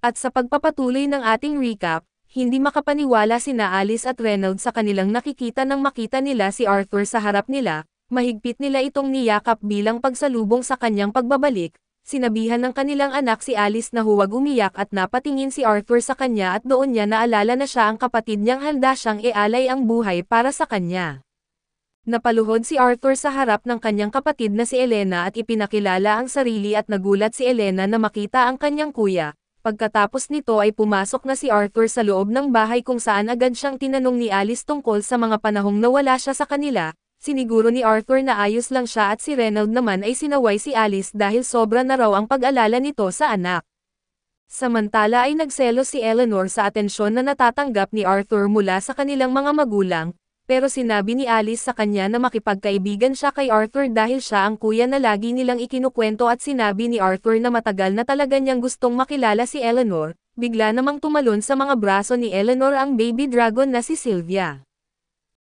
At sa pagpapatuloy ng ating recap, hindi makapaniwala sina Alice at Reynolds sa kanilang nakikita nang makita nila si Arthur sa harap nila, mahigpit nila itong niyakap bilang pagsalubong sa kanyang pagbabalik. Sinabihan ng kanilang anak si Alice na huwag umiyak at napatingin si Arthur sa kanya at doon niya naalala na siya ang kapatid niyang handa siyang ialay ang buhay para sa kanya. Napaluhod si Arthur sa harap ng kanyang kapatid na si Elena at ipinakilala ang sarili at nagulat si Elena na makita ang kanyang kuya. Pagkatapos nito ay pumasok na si Arthur sa loob ng bahay kung saan agad siyang tinanong ni Alice tungkol sa mga panahong nawala siya sa kanila. Siniguro ni Arthur na ayos lang siya at si Reynolds naman ay sinaway si Alice dahil sobra na raw ang pag-alala nito sa anak. Samantala ay nagselos si Eleanor sa atensyon na natatanggap ni Arthur mula sa kanilang mga magulang, pero sinabi ni Alice sa kanya na makipagkaibigan siya kay Arthur dahil siya ang kuya na lagi nilang ikinukwento at sinabi ni Arthur na matagal na talaga niyang gustong makilala si Eleanor. Bigla namang tumalon sa mga braso ni Eleanor ang baby dragon na si Sylvia.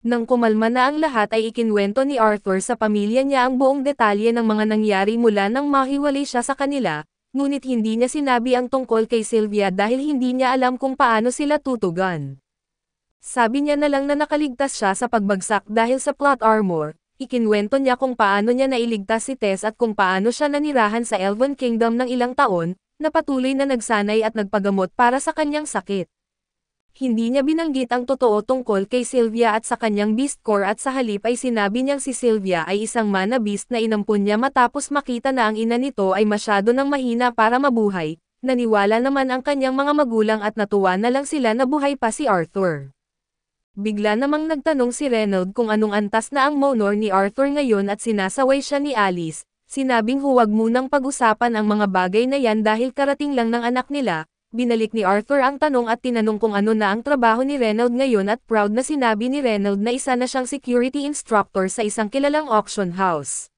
Nang kumalma na ang lahat ay ikinwento ni Arthur sa pamilya niya ang buong detalye ng mga nangyari mula nang mahiwalay siya sa kanila, ngunit hindi niya sinabi ang tungkol kay Sylvia dahil hindi niya alam kung paano sila tutugan. Sabi niya na lang na nakaligtas siya sa pagbagsak dahil sa plot armor. Ikinwento niya kung paano niya nailigtas si Tess at kung paano siya nanirahan sa Elven Kingdom ng ilang taon, na patuloy na nagsanay at nagpagamot para sa kanyang sakit. Hindi niya binanggit ang totoo tungkol kay Sylvia at sa kanyang beast core at sa halip ay sinabi niyang si Sylvia ay isang mana beast na inampun niya matapos makita na ang ina nito ay masyado nang mahina para mabuhay. Naniwala naman ang kanyang mga magulang at natuwa na lang sila na buhay pa si Arthur. Bigla namang nagtanong si Reynolds kung anong antas na ang monor ni Arthur ngayon at sinasaway siya ni Alice. Sinabing huwag munang pag-usapan ang mga bagay na yan dahil karating lang ng anak nila. Binalik ni Arthur ang tanong at tinanong kung ano na ang trabaho ni Reynolds ngayon at proud na sinabi ni Reynolds na isa na siyang security instructor sa isang kilalang auction house.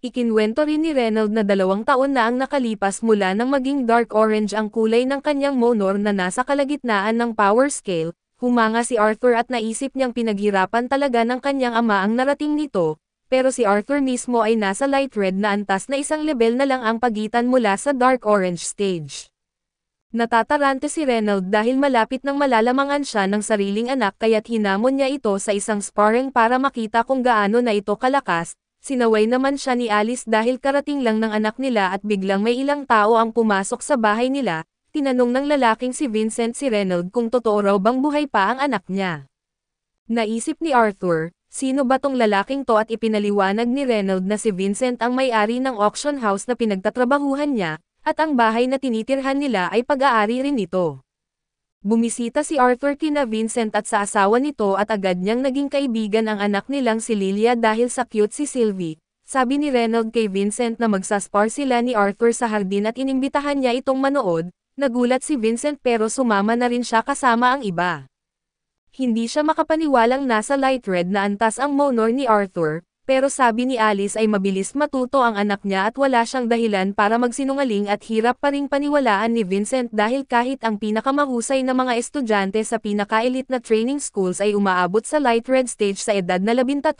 Ikinwento rin ni Reynolds na 2 taon na ang nakalipas mula nang maging dark orange ang kulay ng kanyang monor na nasa kalagitnaan ng power scale. Humanga si Arthur at naisip niyang pinaghirapan talaga ng kanyang ama ang narating nito, pero si Arthur mismo ay nasa light red na antas na isang level na lang ang pagitan mula sa dark orange stage. Natatarante si Reynolds dahil malapit nang malalamangan siya ng sariling anak kaya't hinamon niya ito sa isang sparring para makita kung gaano na ito kalakas. Sinaway naman siya ni Alice dahil karating lang ng anak nila at biglang may ilang tao ang pumasok sa bahay nila. Tinanong ng lalaking si Vincent si Reynolds kung totoo raw bang buhay pa ang anak niya. Naisip ni Arthur, sino ba tong lalaking to at ipinaliwanag ni Reynolds na si Vincent ang may-ari ng auction house na pinagtatrabahuhan niya, at ang bahay na tinitirhan nila ay pag-aari rin nito. Bumisita si Arthur kina Vincent at sa asawa nito at agad niyang naging kaibigan ang anak nilang si Lilia dahil sa cute si Sylvie. Sabi ni Reynolds kay Vincent na magsaspar sila ni Arthur sa hardin at inimbitahan niya itong manood. Nagulat si Vincent pero sumama na rin siya kasama ang iba. Hindi siya makapaniwalang nasa light red na antas ang monor ni Arthur, pero sabi ni Alice ay mabilis matuto ang anak niya at wala siyang dahilan para magsinungaling at hirap pa ring paniwalaan ni Vincent dahil kahit ang pinakamahusay na mga estudyante sa pinaka-elite na training schools ay umaabot sa light red stage sa edad na 13,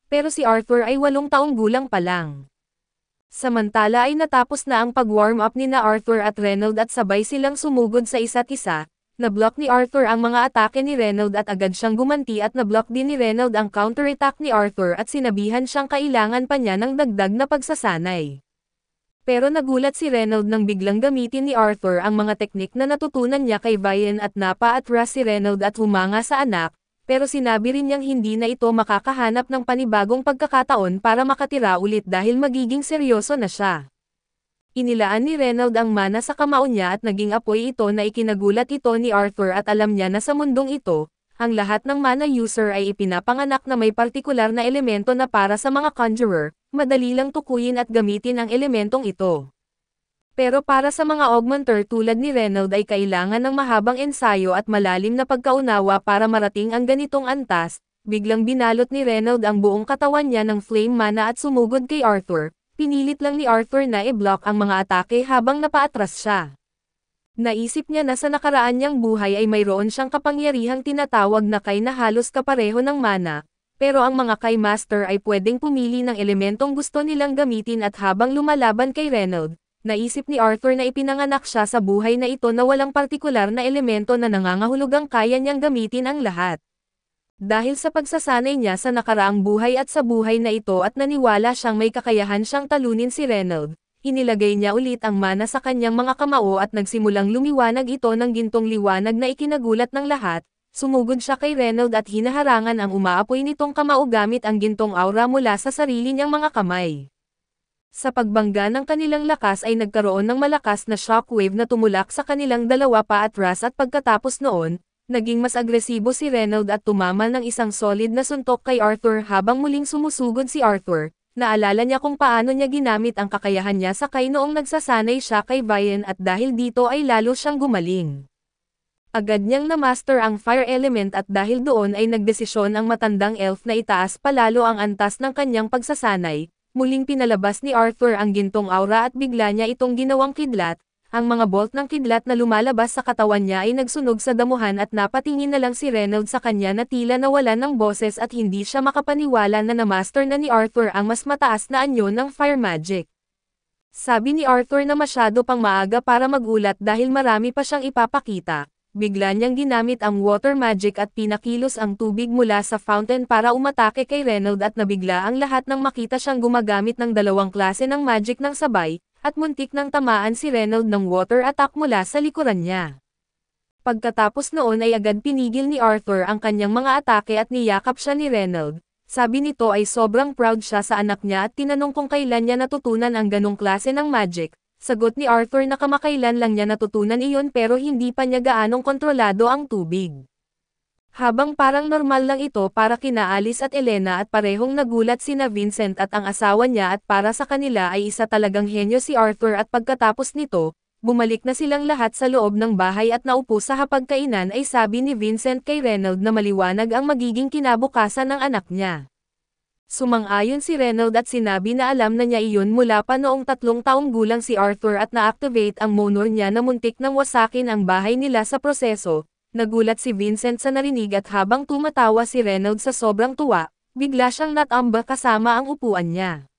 pero si Arthur ay 8 taong gulang pa lang. Samantala ay natapos na ang pag-warm up ni na Arthur at Reynolds at sabay silang sumugod sa isa't isa. Nablock ni Arthur ang mga atake ni Reynolds at agad siyang gumanti at nablock din ni Reynolds ang counterattack ni Arthur at sinabihan siyang kailangan pa niya ng dagdag na pagsasanay. Pero nagulat si Reynolds nang biglang gamitin ni Arthur ang mga teknik na natutunan niya kay Vian at napaatras si Reynolds at humanga sa anak. Pero sinabi rin niyang hindi na ito makakahanap ng panibagong pagkakataon para makatira ulit dahil magiging seryoso na siya. Inilaan ni Reynolds ang mana sa kamao niya at naging apoy ito na ikinagulat ito ni Arthur at alam niya na sa mundong ito, ang lahat ng mana user ay ipinapanganak na may partikular na elemento na para sa mga conjurer, madali lang tukuyin at gamitin ang elementong ito. Pero para sa mga augmenter tulad ni Reynolds ay kailangan ng mahabang ensayo at malalim na pagkaunawa para marating ang ganitong antas. Biglang binalot ni Reynolds ang buong katawan niya ng flame mana at sumugod kay Arthur. Pinilit lang ni Arthur na i-block ang mga atake habang napaatras siya. Naisip niya na sa nakaraan niyang buhay ay mayroon siyang kapangyarihang tinatawag na Kai na halos kapareho ng mana. Pero ang mga Kai Master ay pwedeng pumili ng elementong gusto nilang gamitin at habang lumalaban kay Reynolds, Naisip ni Arthur na ipinanganak siya sa buhay na ito na walang partikular na elemento na nangangahulugang kaya niyang gamitin ang lahat. Dahil sa pagsasanay niya sa nakaraang buhay at sa buhay na ito at naniwala siyang may kakayahan siyang talunin si Reynold, inilagay niya ulit ang mana sa kanyang mga kamao at nagsimulang lumiwanag ito ng gintong liwanag na ikinagulat ng lahat. Sumugod siya kay Reynold at hinaharangan ang umaapoy nitong kamao gamit ang gintong aura mula sa sarili niyang mga kamay. Sa pagbangga ng kanilang lakas ay nagkaroon ng malakas na shockwave na tumulak sa kanilang dalawa paatras at pagkatapos noon, naging mas agresibo si Reynold at tumamal ng isang solid na suntok kay Arthur habang muling sumusugod si Arthur. Naalala niya kung paano niya ginamit ang kakayahan niya sakay noong nagsasanay siya kay Vian at dahil dito ay lalo siyang gumaling. Agad niyang na-master ang fire element at dahil doon ay nagdesisyon ang matandang elf na itaas palalo ang antas ng kanyang pagsasanay. Muling pinalabas ni Arthur ang gintong aura at bigla niya itong ginawang kidlat. Ang mga bolt ng kidlat na lumalabas sa katawan niya ay nagsunog sa damuhan at napatingin na lang si Reynold sa kanya na tila nawalan ng boses at hindi siya makapaniwala na na-master na ni Arthur ang mas mataas na anyo ng fire magic. Sabi ni Arthur na masyado pang maaga para magulat dahil marami pa siyang ipapakita. Bigla niyang ginamit ang water magic at pinakilos ang tubig mula sa fountain para umatake kay Reynold at nabigla ang lahat nang makita siyang gumagamit ng dalawang klase ng magic ng sabay, at muntik nang tamaan si Reynold ng water attack mula sa likuran niya. Pagkatapos noon ay agad pinigil ni Arthur ang kanyang mga atake at niyakap siya ni Reynold. Sabi nito ay sobrang proud siya sa anak niya at tinanong kung kailan niya natutunan ang ganong klase ng magic. Sagot ni Arthur na kamakailan lang niya natutunan iyon pero hindi pa niya gaanong kontrolado ang tubig. Habang parang normal lang ito para kina Alice at Elena at parehong nagulat sina Vincent at ang asawa niya at para sa kanila ay isa talagang henyo si Arthur at pagkatapos nito, bumalik na silang lahat sa loob ng bahay at naupo sa hapagkainan ay sabi ni Vincent kay Reynold na maliwanag ang magiging kinabukasan ng anak niya. Sumang-ayon si Reynold at sinabi na alam na niya iyon mula pa noong 3 taong gulang si Arthur at na-activate ang monor niya na muntik nang wasakin ang bahay nila sa proseso. Nagulat si Vincent sa narinig at habang tumatawa si Reynold sa sobrang tuwa, bigla siyang natamba kasama ang upuan niya.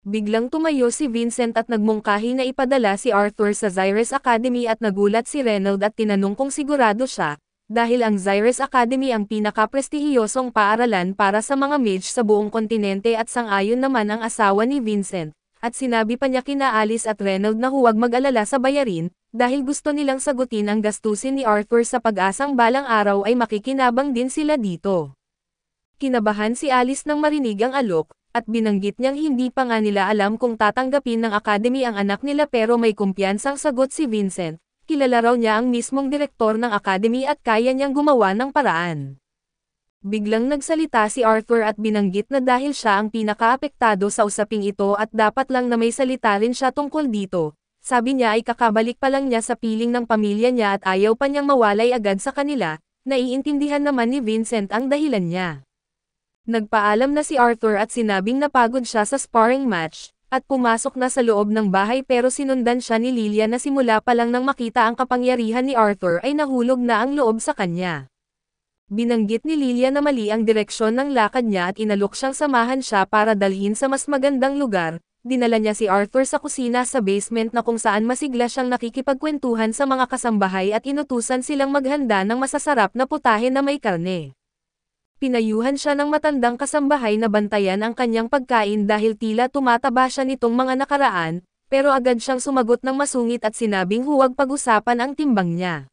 Biglang tumayo si Vincent at nagmungkahi na ipadala si Arthur sa Zyrus Academy at nagulat si Reynold at tinanong kung sigurado siya, dahil ang Zyrus Academy ang pinaka-prestihiyosong paaralan para sa mga mage sa buong kontinente at sang-ayon naman ang asawa ni Vincent, at sinabi pa niya kina Alice at Reynold na huwag mag-alala sa bayarin, dahil gusto nilang sagutin ang gastusin ni Arthur sa pag-asang balang araw ay makikinabang din sila dito. Kinabahan si Alice nang marinig ang alok, at binanggit niyang hindi pa nga nila alam kung tatanggapin ng Academy ang anak nila pero may kumpiyansang sagot si Vincent. Kilala raw niya ang mismong direktor ng Academy at kaya niyang gumawa ng paraan. Biglang nagsalita si Arthur at binanggit na dahil siya ang pinakaapektado sa usaping ito at dapat lang na may salita rin siya tungkol dito. Sabi niya ay kakabalik pa lang niya sa piling ng pamilya niya at ayaw pa niyang mawalay agad sa kanila, naiintindihan naman ni Vincent ang dahilan niya. Nagpaalam na si Arthur at sinabing napagod siya sa sparring match, at pumasok na sa loob ng bahay pero sinundan siya ni Lilia na simula pa lang nang makita ang kapangyarihan ni Arthur ay nahulog na ang loob sa kanya. Binanggit ni Lilia na mali ang direksyon ng lakad niya at inalok siyang samahan siya para dalhin sa mas magandang lugar. Dinala niya si Arthur sa kusina sa basement na kung saan masigla siyang nakikipagkwentuhan sa mga kasambahay at inutusan silang maghanda ng masasarap na putahe na may karne. Pinayuhan siya ng matandang kasambahay na bantayan ang kanyang pagkain dahil tila tumataba siya nitong mga nakaraan, pero agad siyang sumagot ng masungit at sinabing huwag pag-usapan ang timbang niya.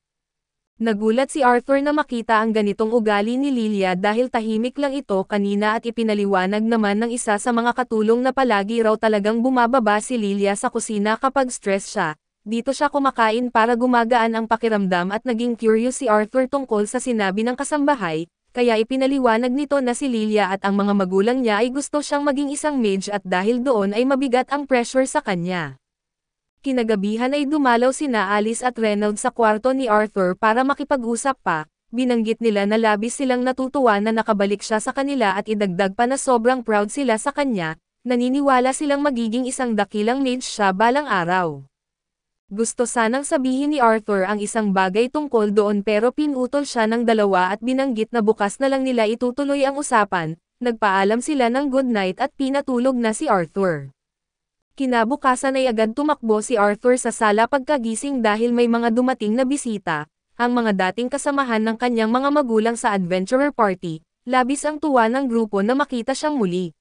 Nagulat si Arthur na makita ang ganitong ugali ni Lilia dahil tahimik lang ito kanina at ipinaliwanag naman ng isa sa mga katulong na palagi raw talagang bumababa si Lilia sa kusina kapag stress siya. Dito siya kumakain para gumagaan ang pakiramdam at naging curious si Arthur tungkol sa sinabi ng kasambahay, kaya ipinaliwanag nito na si Lilia at ang mga magulang niya ay gusto siyang maging isang mage at dahil doon ay mabigat ang pressure sa kanya. Kinagabihan ay dumalaw sina Alice at Reynold sa kwarto ni Arthur para makipag-usap pa, binanggit nila na labis silang natutuwa na nakabalik siya sa kanila at idagdag pa na sobrang proud sila sa kanya, naniniwala silang magiging isang dakilang mage siya balang araw. Gusto sanang sabihin ni Arthur ang isang bagay tungkol doon pero pinutol siya ng dalawa at binanggit na bukas na lang nila itutuloy ang usapan, nagpaalam sila ng good night at pinatulog na si Arthur. Kinabukasan ay agad tumakbo si Arthur sa sala pagkagising dahil may mga dumating na bisita, ang mga dating kasamahan ng kanyang mga magulang sa adventurer party. Labis ang tuwa ng grupo na makita siyang muli.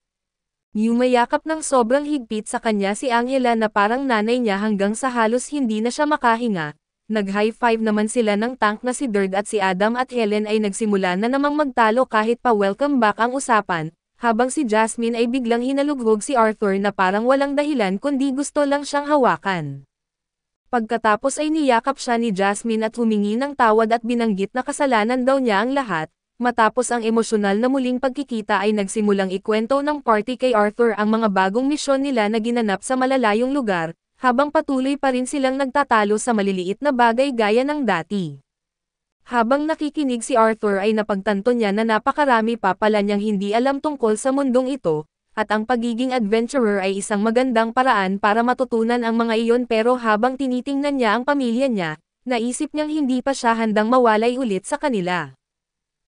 Yumayakap ng sobrang higpit sa kanya si Angela na parang nanay niya hanggang sa halos hindi na siya makahinga. Nag-high five naman sila ng tank na si Dirk at si Adam at Helen ay nagsimula na namang magtalo kahit pa welcome back ang usapan, habang si Jasmine ay biglang hinalughog si Arthur na parang walang dahilan kundi gusto lang siyang hawakan. Pagkatapos ay niyakap siya ni Jasmine at humingi ng tawad at binanggit na kasalanan daw niya ang lahat. Matapos ang emosyonal na muling pagkikita ay nagsimulang ikwento ng party kay Arthur ang mga bagong misyon nila na ginanap sa malalayong lugar, habang patuloy pa rin silang nagtatalo sa maliliit na bagay gaya ng dati. Habang nakikinig si Arthur ay napagtanto niya na napakarami pa pala niyang hindi alam tungkol sa mundong ito, at ang pagiging adventurer ay isang magandang paraan para matutunan ang mga iyon pero habang tinitingnan niya ang pamilya niya, naisip niyang hindi pa siya handang mawalay ulit sa kanila.